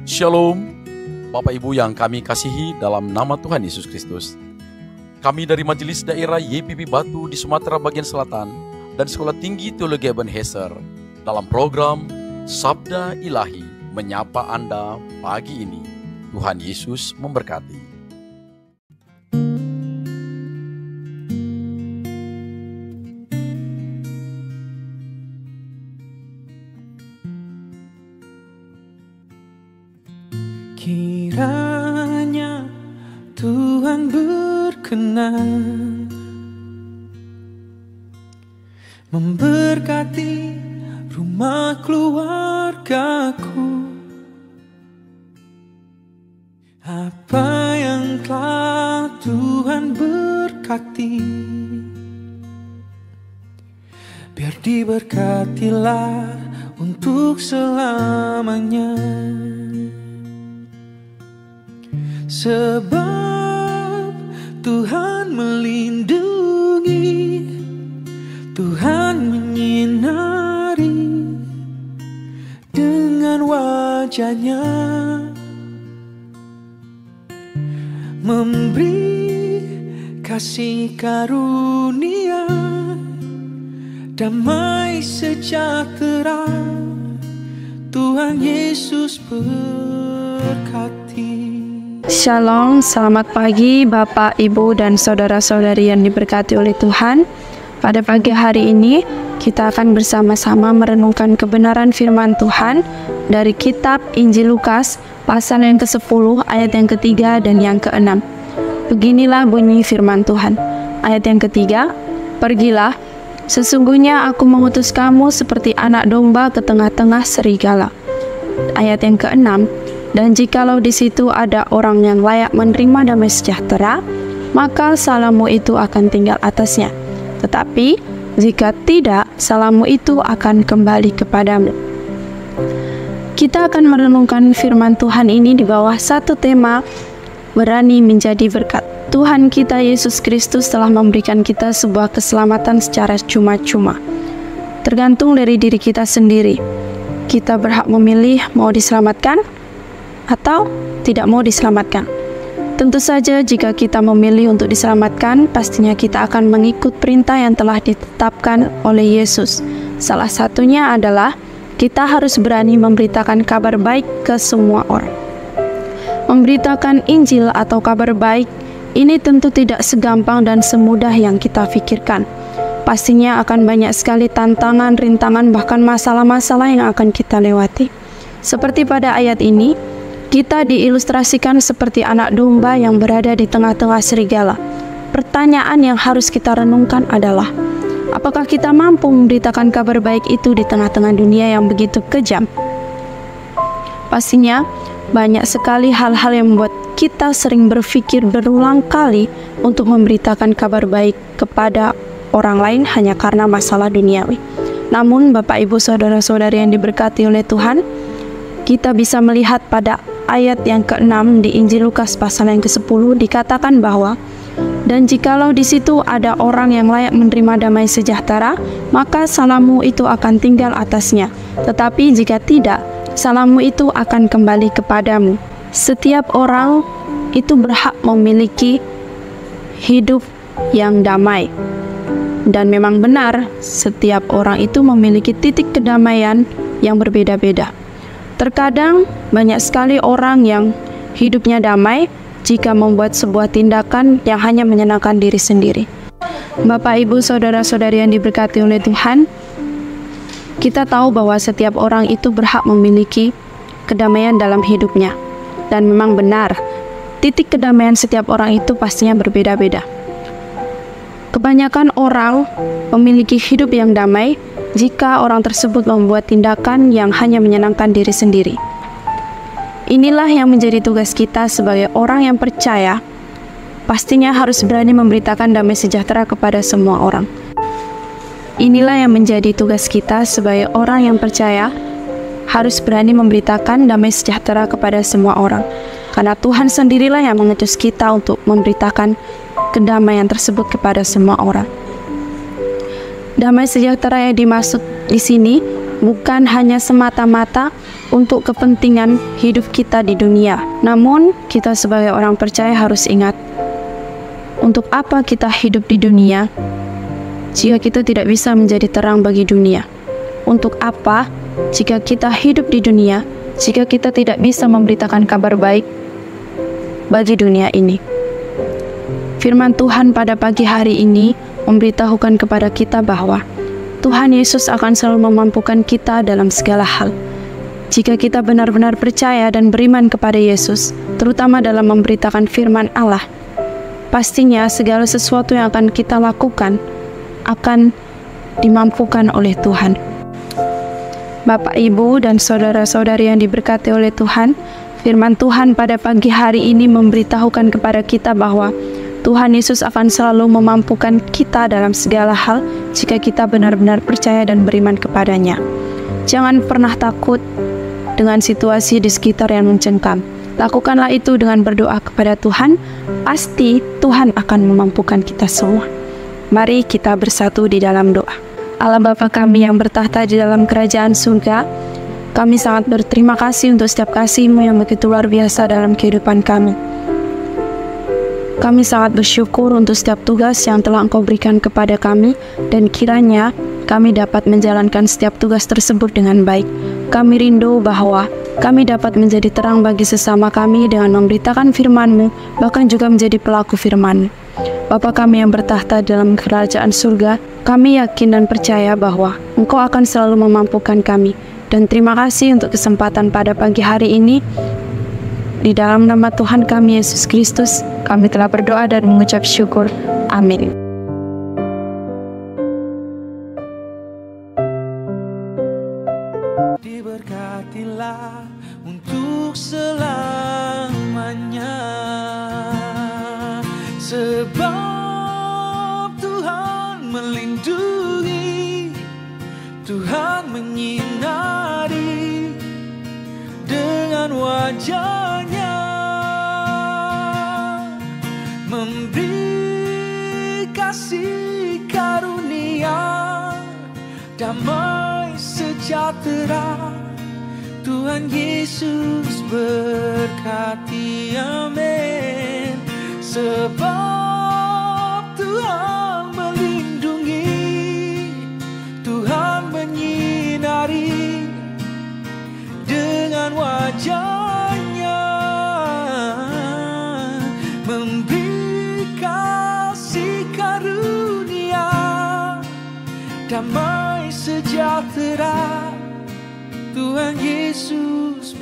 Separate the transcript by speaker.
Speaker 1: Shalom, Bapak Ibu yang kami kasihi dalam nama Tuhan Yesus Kristus. Kami dari Majelis Daerah YPP Batu di Sumatera Bagian Selatan dan Sekolah Tinggi Teologi Ebenezer dalam program Sabda Ilahi menyapa Anda pagi ini. Tuhan Yesus memberkati.
Speaker 2: Kiranya Tuhan berkenan memberkati rumah keluargaku. Apa yang telah Tuhan berkati, biar diberkatilah untuk selamanya. Sebab Tuhan melindungi, Tuhan menyinari dengan wajah-Nya, memberi kasih karunia, damai sejahtera. Tuhan Yesus berkati.
Speaker 3: Shalom, selamat pagi Bapak, Ibu, dan saudara-saudari yang diberkati oleh Tuhan. Pada pagi hari ini, kita akan bersama-sama merenungkan kebenaran firman Tuhan dari kitab Injil Lukas, pasal yang ke-10, ayat yang ke-3 dan yang ke-6. Beginilah bunyi firman Tuhan. Ayat yang ke-3, pergilah, sesungguhnya aku mengutus kamu seperti anak domba ke tengah-tengah serigala. Ayat yang ke-6, dan jikalau di situ ada orang yang layak menerima damai sejahtera, maka salammu itu akan tinggal atasnya. Tetapi jika tidak, salammu itu akan kembali kepadamu. Kita akan merenungkan firman Tuhan ini di bawah satu tema, berani menjadi berkat. Tuhan kita Yesus Kristus telah memberikan kita sebuah keselamatan secara cuma-cuma. Tergantung dari diri kita sendiri. Kita berhak memilih mau diselamatkan atau tidak mau diselamatkan. Tentu saja jika kita memilih untuk diselamatkan, pastinya kita akan mengikut perintah yang telah ditetapkan oleh Yesus. Salah satunya adalah kita harus berani memberitakan kabar baik ke semua orang. Memberitakan Injil atau kabar baik ini tentu tidak segampang dan semudah yang kita pikirkan. Pastinya akan banyak sekali tantangan, rintangan, bahkan masalah-masalah yang akan kita lewati. Seperti pada ayat ini, kita diilustrasikan seperti anak domba yang berada di tengah-tengah serigala. Pertanyaan yang harus kita renungkan adalah, apakah kita mampu memberitakan kabar baik itu di tengah-tengah dunia yang begitu kejam? Pastinya, banyak sekali hal-hal yang membuat kita sering berpikir berulang kali untuk memberitakan kabar baik kepada orang lain hanya karena masalah duniawi. Namun, Bapak, Ibu, Saudara-saudari yang diberkati oleh Tuhan, kita bisa melihat pada ayat yang ke-6 di Injil Lukas pasal yang ke-10 dikatakan bahwa, dan jikalau di situ ada orang yang layak menerima damai sejahtera, maka salammu itu akan tinggal atasnya. Tetapi jika tidak, salammu itu akan kembali kepadamu. Setiap orang itu berhak memiliki hidup yang damai. Dan memang benar, setiap orang itu memiliki titik kedamaian yang berbeda-beda. Terkadang banyak sekali orang yang hidupnya damai jika membuat sebuah tindakan yang hanya menyenangkan diri sendiri. Bapak, Ibu, Saudara-saudari yang diberkati oleh Tuhan, kita tahu bahwa setiap orang itu berhak memiliki kedamaian dalam hidupnya. Dan memang benar, titik kedamaian setiap orang itu pastinya berbeda-beda. Kebanyakan orang memiliki hidup yang damai jika orang tersebut membuat tindakan yang hanya menyenangkan diri sendiri. Inilah yang menjadi tugas kita sebagai orang yang percaya, pastinya harus berani memberitakan damai sejahtera kepada semua orang. Inilah yang menjadi tugas kita sebagai orang yang percaya, harus berani memberitakan damai sejahtera kepada semua orang. Karena Tuhan sendirilah yang mengutus kita untuk memberitakan kedamaian tersebut kepada semua orang. Damai sejahtera yang dimaksud di sini bukan hanya semata-mata untuk kepentingan hidup kita di dunia. Namun, kita sebagai orang percaya harus ingat, untuk apa kita hidup di dunia jika kita tidak bisa menjadi terang bagi dunia? Untuk apa jika kita hidup di dunia jika kita tidak bisa memberitakan kabar baik bagi dunia ini? Firman Tuhan pada pagi hari ini memberitahukan kepada kita bahwa Tuhan Yesus akan selalu memampukan kita dalam segala hal. Jika kita benar-benar percaya dan beriman kepada Yesus, terutama dalam memberitakan firman Allah, pastinya segala sesuatu yang akan kita lakukan akan dimampukan oleh Tuhan. Bapak, Ibu, dan saudara-saudari yang diberkati oleh Tuhan, firman Tuhan pada pagi hari ini memberitahukan kepada kita bahwa Tuhan Yesus akan selalu memampukan kita dalam segala hal jika kita benar-benar percaya dan beriman kepadanya. Jangan pernah takut dengan situasi di sekitar yang mencengkam. Lakukanlah itu dengan berdoa kepada Tuhan, pasti Tuhan akan memampukan kita semua. Mari kita bersatu di dalam doa. Allah Bapa kami yang bertahta di dalam kerajaan surga, kami sangat berterima kasih untuk setiap kasih-Mu yang begitu luar biasa dalam kehidupan kami. Kami sangat bersyukur untuk setiap tugas yang telah Engkau berikan kepada kami, dan kiranya kami dapat menjalankan setiap tugas tersebut dengan baik. Kami rindu bahwa kami dapat menjadi terang bagi sesama kami dengan memberitakan firman-Mu, bahkan juga menjadi pelaku firman-Mu. Bapa kami yang bertahta dalam kerajaan surga, kami yakin dan percaya bahwa Engkau akan selalu memampukan kami. Dan terima kasih untuk kesempatan pada pagi hari ini. Di dalam nama Tuhan kami Yesus Kristus, kami telah berdoa dan mengucap syukur. Amin.
Speaker 2: Diberkatilah untuk selamanya, sebab Tuhan melindungi, Tuhan menyinari dengan wajah-Nya, memberi kasih karunia, damai sejahtera. Tuhan Yesus berkati, amin. Sebab Tuhan melindungi, Tuhan menyinari dengan wajah-Nya, memberi kasih karunia, damai sejahtera. Tuhan Yesus